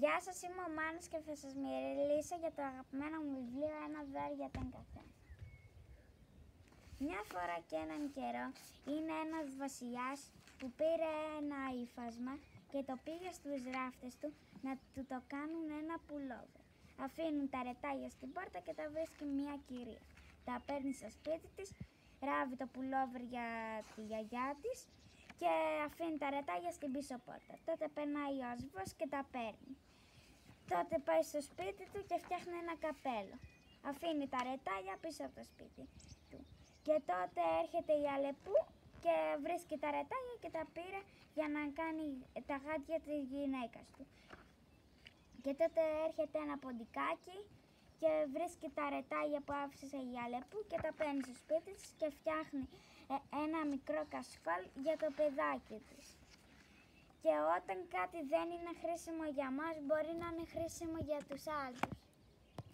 Γεια σας, είμαι ο Μάνος και θα σας μιλήσω για το αγαπημένο μου βιβλίο «Ένα δώρο για τον καθένα». Μια φορά και έναν καιρό είναι ένας βασιλιάς που πήρε ένα ύφασμα και το πήγε στους ράφτες του να του το κάνουν ένα πουλόβερ. Αφήνουν τα ρετάλια στην πόρτα και τα βρίσκει μια κυρία. Τα παίρνει στο σπίτι της, ράβει το πουλόβερ για τη γιαγιά της και αφήνει τα ρετάλια στην πίσω πόρτα. Τότε περνάει ο ασβός και τα παίρνει. Τότε πάει στο σπίτι του και φτιάχνει ένα καπέλο. Αφήνει τα ρετάλια πίσω από το σπίτι του. Και τότε έρχεται η Αλεπού και βρίσκει τα ρετάλια και τα πήρε για να κάνει τα γάντια της γυναίκας του. Και τότε έρχεται ένα ποντικάκι και βρίσκει τα ρετάλια που άφησε η Αλεπού και τα παίρνει στο σπίτι της και φτιάχνει ένα μικρό κασκόλ για το παιδάκι της. Και όταν κάτι δεν είναι χρήσιμο για μας, μπορεί να είναι χρήσιμο για τους άλλους.